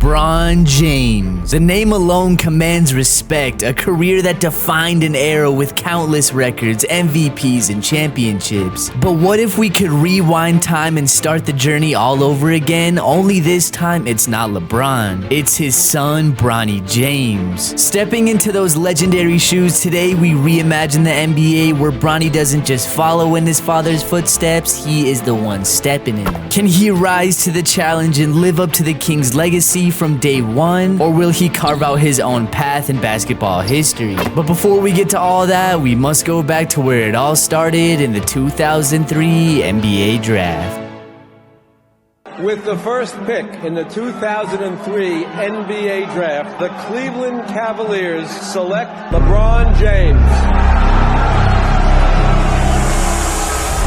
LeBron James. The name alone commands respect, a career that defined an era with countless records, MVPs, and championships. But what if we could rewind time and start the journey all over again? Only this time it's not LeBron, it's his son Bronny James. Stepping into those legendary shoes, today we reimagine the NBA where Bronny doesn't just follow in his father's footsteps, he is the one stepping in them. Can he rise to the challenge and live up to the King's legacy from day one? Or will he carve out his own path in basketball history? But before we get to all that, we must go back to where it all started in the 2003 NBA Draft. With the first pick in the 2003 NBA Draft, the Cleveland Cavaliers select LeBron James.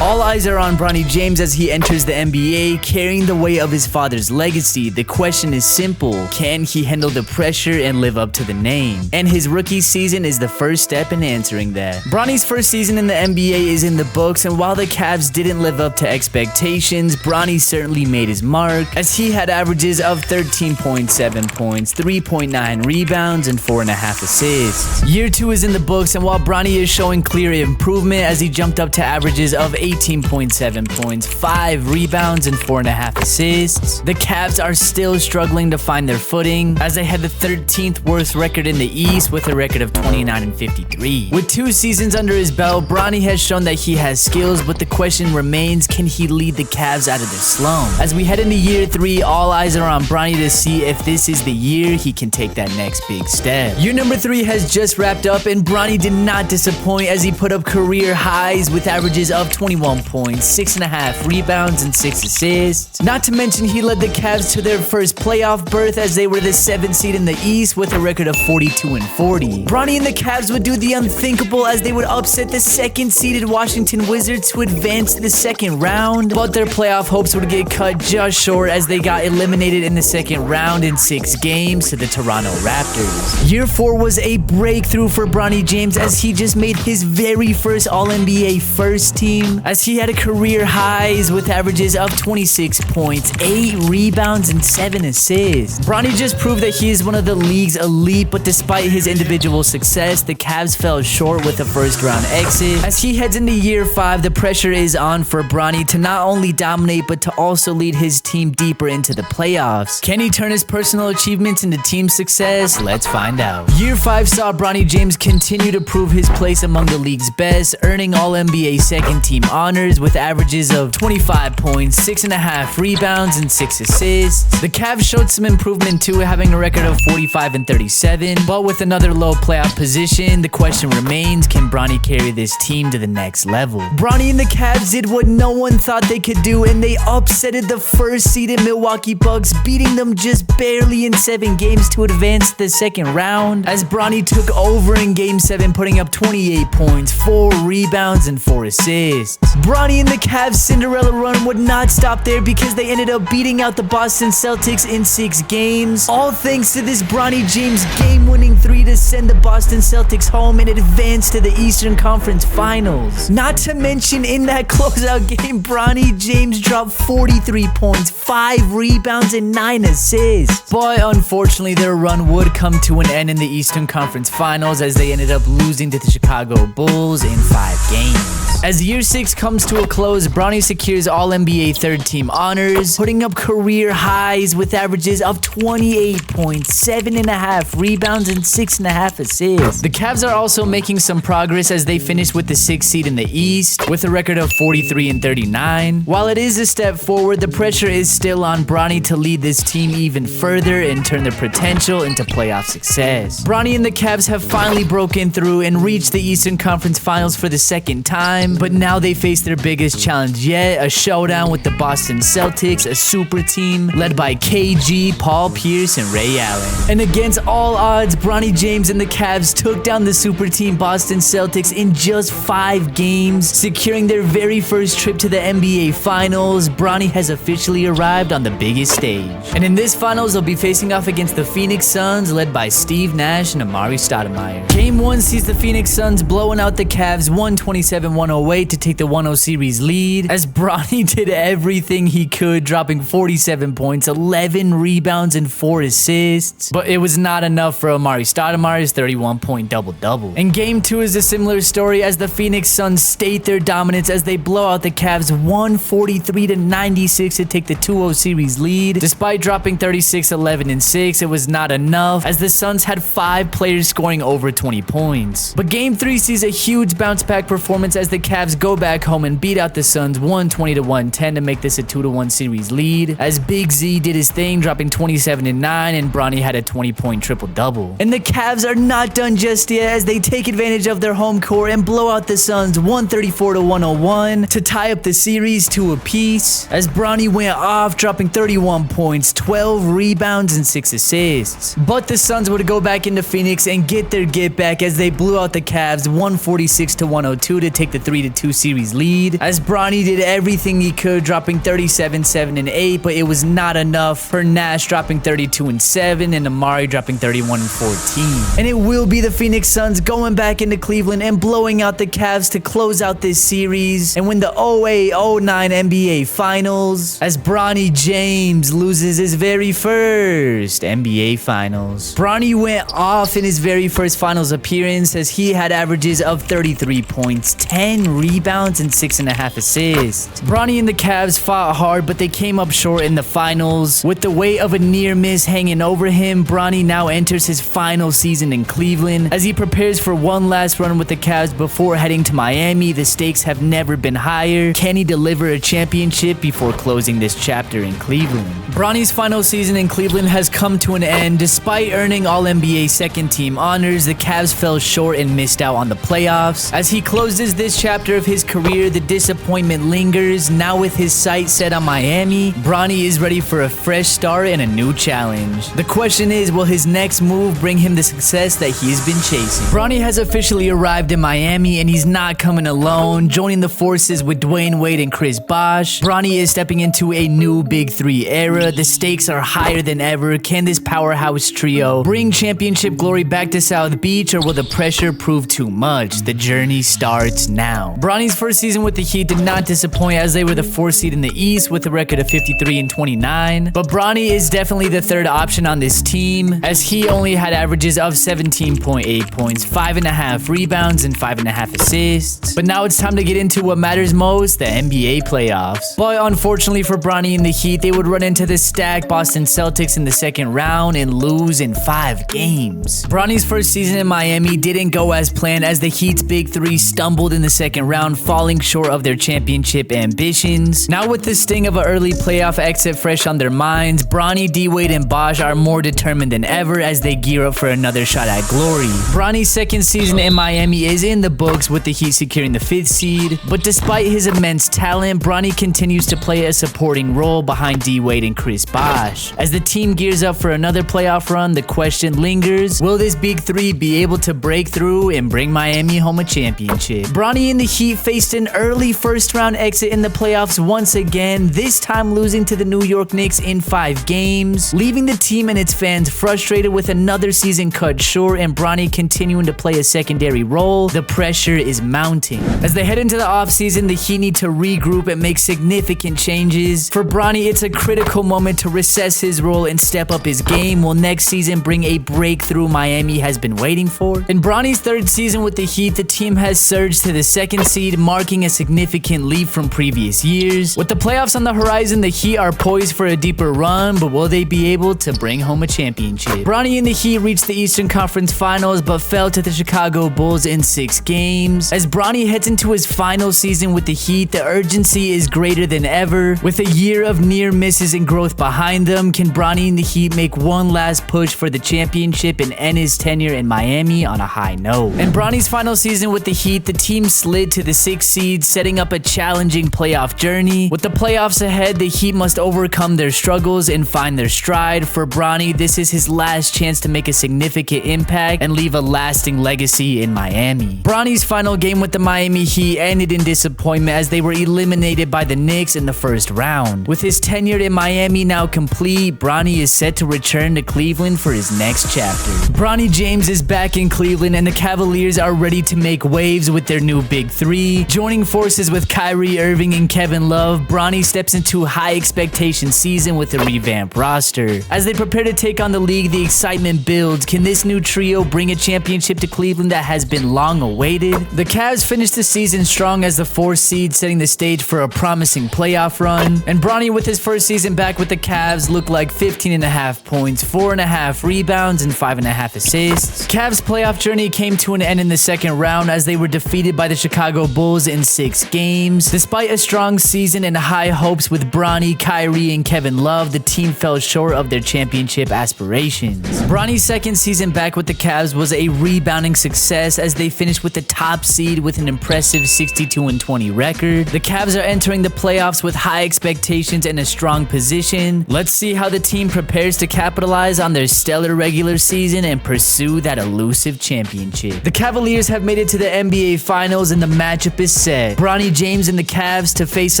All eyes are on Bronny James as he enters the NBA, carrying the weight of his father's legacy. The question is simple: can he handle the pressure and live up to the name? And his rookie season is the first step in answering that. Bronny's first season in the NBA is in the books, and while the Cavs didn't live up to expectations, Bronny certainly made his mark, as he had averages of 13.7 points, 3.9 rebounds, and 4.5 assists. Year 2 is in the books, and while Bronny is showing clear improvement as he jumped up to averages of 18.7 points, 5 rebounds, and 4.5 assists, the Cavs are still struggling to find their footing, as they had the 13th worst record in the East with a record of 29-53. With 2 seasons under his belt, Bronny has shown that he has skills, but the question remains: can he lead the Cavs out of their slump? As we head into year 3, all eyes are on Bronny to see if this is the year he can take that next big step. Year number 3 has just wrapped up, and Bronny did not disappoint as he put up career highs with averages of 21 points, 6.5 rebounds, and 6 assists. Not to mention, he led the Cavs to their first playoff berth as they were the 7th seed in the East with a record of 42-40. Bronny and the Cavs would do the unthinkable as they would upset the 2nd seeded Washington Wizards to advance to the 2nd round, but their playoff hopes would get cut just short as they got eliminated in the 2nd round in 6 games to the Toronto Raptors. Year 4 was a breakthrough for Bronny James as he just made his very first All-NBA first team, as he had a career highs with averages of 26 points, 8 rebounds, and 7 assists. Bronny just proved that he is one of the league's elite, but despite his individual success, the Cavs fell short with a first-round exit. As he heads into year 5, the pressure is on for Bronny to not only dominate, but to also lead his team deeper into the playoffs. Can he turn his personal achievements into team success? Let's find out. Year 5 saw Bronny James continue to prove his place among the league's best, earning All-NBA second-team honors with averages of 25 points, 6.5 rebounds, and 6 assists. The Cavs showed some improvement too, having a record of 45-37, but with another low playoff position, the question remains: can Bronny carry this team to the next level? Bronny and the Cavs did what no one thought they could do, and they upsetted the first seeded Milwaukee Bucks, beating them just barely in 7 games to advance to the 2nd round, as Bronny took over in Game 7, putting up 28 points, 4 rebounds, and 4 assists. Bronny and the Cavs' Cinderella run would not stop there because they ended up beating out the Boston Celtics in 6 games, all thanks to this Bronny James game-winning 3 to send the Boston Celtics home and advance to the Eastern Conference Finals. Not to mention, in that closeout game, Bronny James dropped 43 points, 5 rebounds, and 9 assists. But unfortunately, their run would come to an end in the Eastern Conference Finals as they ended up losing to the Chicago Bulls in 5 games. As year 6 comes to a close, Bronny secures All-NBA third-team honors, putting up career highs with averages of 28 points, 7.5 rebounds, and 6.5 assists. The Cavs are also making some progress as they finish with the 6th seed in the East with a record of 43-39. While it is a step forward, the pressure is still on Bronny to lead this team even further and turn their potential into playoff success. Bronny and the Cavs have finally broken through and reached the Eastern Conference Finals for the 2nd time, but now they face their biggest challenge yet, a showdown with the Boston Celtics, a super team led by KG, Paul Pierce, and Ray Allen. And against all odds, Bronny James and the Cavs took down the super team Boston Celtics in just 5 games, securing their very first trip to the NBA Finals. Bronny has officially arrived on the biggest stage. And in this Finals, they'll be facing off against the Phoenix Suns, led by Steve Nash and Amari Stoudemire. Game 1 sees the Phoenix Suns blowing out the Cavs 127-104 108 to take the 1-0 series lead, as Bronny did everything he could, dropping 47 points, 11 rebounds, and 4 assists. But it was not enough for Amar'e Stoudemire's 31-point double-double. And Game 2 is a similar story, as the Phoenix Suns state their dominance as they blow out the Cavs 143-96 to take the 2-0 series lead. Despite dropping 36, 11, and 6, it was not enough, as the Suns had 5 players scoring over 20 points. But Game 3 sees a huge bounce-back performance as the Cavs go back home and beat out the Suns 120-110 to make this a 2-1 series lead, as Big Z did his thing, dropping 27 and 9, and Bronny had a 20-point triple-double. And the Cavs are not done just yet, as they take advantage of their home court and blow out the Suns 134-101 to tie up the series 2 apiece, as Bronny went off, dropping 31 points, 12 rebounds, and 6 assists. But the Suns would go back into Phoenix and get their get back as they blew out the Cavs 146-102 to take the 3-2 series lead, as Bronny did everything he could, dropping 37, 7, and 8, but it was not enough for Nash dropping 32 and 7 and Amar'e dropping 31 and 14. And it will be the Phoenix Suns going back into Cleveland and blowing out the Cavs to close out this series and win the 08-09 NBA Finals, as Bronny James loses his very first NBA Finals. Bronny went off in his very first Finals appearance as he had averages of 33 points, 10 rebounds, and 6.5 assists. Bronny and the Cavs fought hard, but they came up short in the finals. With the weight of a near miss hanging over him, Bronny now enters his final season in Cleveland as he prepares for one last run with the Cavs before heading to Miami. The stakes have never been higher. Can he deliver a championship before closing this chapter in Cleveland? Bronny's final season in Cleveland has come to an end. Despite earning All-NBA second team honors, the Cavs fell short and missed out on the playoffs. As he closes this chapter of his career, the disappointment lingers. Now with his sights set on Miami, Bronny is ready for a fresh start and a new challenge. The question is, will his next move bring him the success that he has been chasing? Bronny has officially arrived in Miami, and he's not coming alone. Joining the forces with Dwayne Wade and Chris Bosh, Bronny is stepping into a new Big Three era. The stakes are higher than ever. Can this powerhouse trio bring championship glory back to South Beach, or will the pressure prove too much? The journey starts now. Bronny's first season with the Heat did not disappoint, as they were the 4th seed in the East with a record of 53-29. But Bronny is definitely the third option on this team, as he only had averages of 17.8 points, 5.5 rebounds, and 5.5 assists. But now it's time to get into what matters most, the NBA playoffs. But unfortunately for Bronny and the Heat, they would run into the stacked Boston Celtics in the second round and lose in 5 games. Bronny's first season in Miami didn't go as planned, as the Heat's Big Three stumbled in the second round, falling short of their championship ambitions. Now with the sting of an early playoff exit fresh on their minds, Bronny, D-Wade, and Bosh are more determined than ever as they gear up for another shot at glory. Bronny's second season in Miami is in the books, with the Heat securing the 5th seed. But despite his immense talent, Bronny continues to play a supporting role behind D-Wade and Chris Bosh. As the team gears up for another playoff run, the question lingers, will this Big Three be able to break through and bring Miami home a championship? Bronny and the Heat faced an early first-round exit in the playoffs once again, this time losing to the New York Knicks in 5 games, leaving the team and its fans frustrated with another season cut short and Bronny continuing to play a secondary role. The pressure is mounting. As they head into the offseason, the Heat need to regroup and make significant changes. For Bronny, it's a critical moment to reassess his role and step up his game. Will next season bring a breakthrough Miami has been waiting for? In Bronny's third season with the Heat, the team has surged to the 2nd seed, marking a significant leap from previous years. With the playoffs on the horizon, the Heat are poised for a deeper run, but will they be able to bring home a championship? Bronny and the Heat reached the Eastern Conference Finals, but fell to the Chicago Bulls in 6 games. As Bronny heads into his final season with the Heat, the urgency is greater than ever. With a year of near misses and growth behind them, can Bronny and the Heat make one last push for the championship and end his tenure in Miami on a high note? In Bronny's final season with the Heat, the team slid to the 6th seed, setting up a challenging playoff journey. With the playoffs ahead, the Heat must overcome their struggles and find their stride. For Bronny, this is his last chance to make a significant impact and leave a lasting legacy in Miami. Bronny's final game with the Miami Heat ended in disappointment as they were eliminated by the Knicks in the first round. With his tenure in Miami now complete, Bronny is set to return to Cleveland for his next chapter. Bronny James is back in Cleveland, and the Cavaliers are ready to make waves with their new Big Big Three. Joining forces with Kyrie Irving and Kevin Love, Bronny steps into a high expectation season with a revamped roster. As they prepare to take on the league, the excitement builds. Can this new trio bring a championship to Cleveland that has been long awaited? The Cavs finished the season strong as the 4th seed, setting the stage for a promising playoff run. And Bronny, with his first season back with the Cavs, looked like 15.5 points, 4.5 rebounds, and 5.5 assists. Cavs' playoff journey came to an end in the second round as they were defeated by the Chicago Bulls in 6 games. Despite a strong season and high hopes with Bronny, Kyrie, and Kevin Love, the team fell short of their championship aspirations. Bronny's second season back with the Cavs was a rebounding success as they finished with the top seed with an impressive 62-20 record. The Cavs are entering the playoffs with high expectations and a strong position. Let's see how the team prepares to capitalize on their stellar regular season and pursue that elusive championship. The Cavaliers have made it to the NBA Finals and the matchup is set. Bronny James and the Cavs to face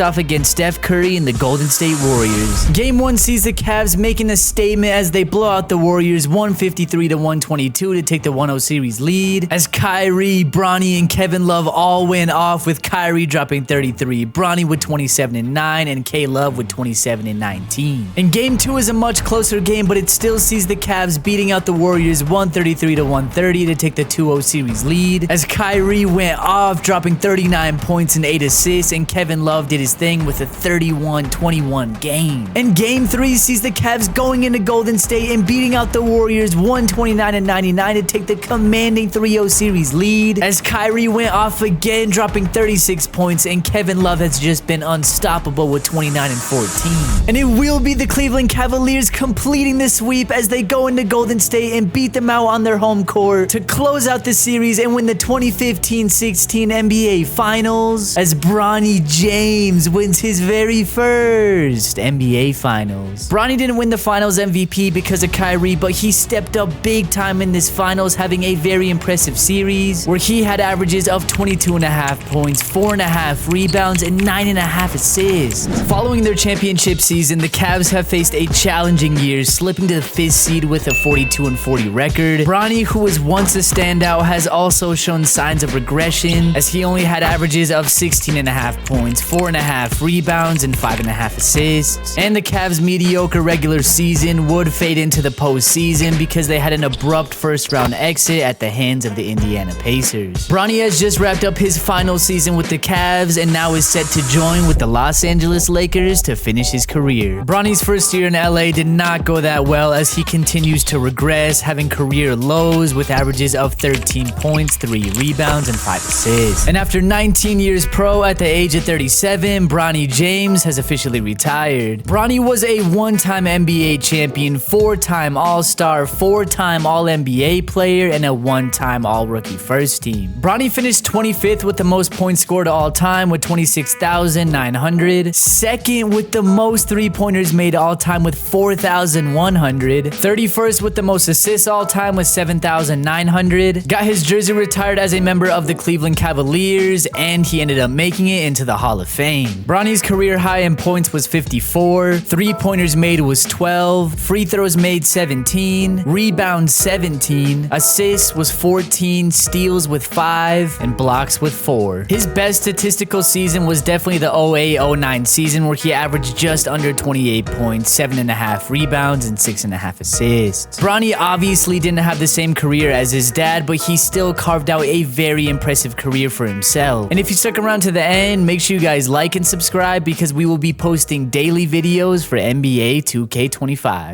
off against Steph Curry and the Golden State Warriors. Game 1 sees the Cavs making a statement as they blow out the Warriors 153-122 to take the 1-0 series lead. As Kyrie, Bronny, and Kevin Love all went off, with Kyrie dropping 33, Bronny with 27 and 9, and K Love with 27 and 19. And Game 2 is a much closer game, but it still sees the Cavs beating out the Warriors 133-130 to take the 2-0 series lead. As Kyrie went off, dropping 39 points and 8 assists, and Kevin Love did his thing with a 31-21 game. And Game 3 sees the Cavs going into Golden State and beating out the Warriors 129-99 to take the commanding 3-0 series lead. As Kyrie went off again, dropping 36 points, and Kevin Love has just been unstoppable with 29 and 14. And it will be the Cleveland Cavaliers completing the sweep as they go into Golden State and beat them out on their home court to close out the series and win the 2015-16 NBA Finals, as Bronny James wins his very first NBA Finals. Bronny didn't win the Finals MVP because of Kyrie, but he stepped up big time in this Finals, having a very impressive series where he had averages of 22.5 points, 4.5 rebounds, and 9.5 assists. Following their championship season, the Cavs have faced a challenging year, slipping to the 5th seed with a 42-40 record. Bronny, who was once a standout, has also shown signs of regression as he only had averages of 16.5 points, 4.5 rebounds, and 5.5 assists. And the Cavs' mediocre regular season would fade into the postseason because they had an abrupt first-round exit at the hands of the Indiana Pacers. Bronny has just wrapped up his final season with the Cavs and now is set to join with the Los Angeles Lakers to finish his career. Bronny's first year in LA did not go that well as he continues to regress, having career lows with averages of 13 points, 3 rebounds, and 5 assists. And after 19 years pro at the age of 37, Bronny James has officially retired. Bronny was a 1-time NBA champion, 4-time All-Star, 4-time All-NBA player, and a 1-time All-Rookie First Team. Bronny finished 25th with the most points scored all time with 26,900, second with the most 3-pointers made all time with 4,100, 31st with the most assists all time with 7,900, got his jersey retired as a member of the Cleveland Cavaliers, and he ended up making it into the Hall of Fame. Bronny's career high in points was 54, 3-pointers made was 12, free throws made 17, rebounds 17, assists was 14, steals with 5, and blocks with 4. His best statistical season was definitely the 08-09 season where he averaged just under 28 points, 7.5 rebounds, and 6.5 assists. Bronny obviously didn't have the same career as his dad, but he still carved out a very impressive career for himself. And if you stuck around to the end, make sure you guys like and subscribe because we will be posting daily videos for NBA 2K25.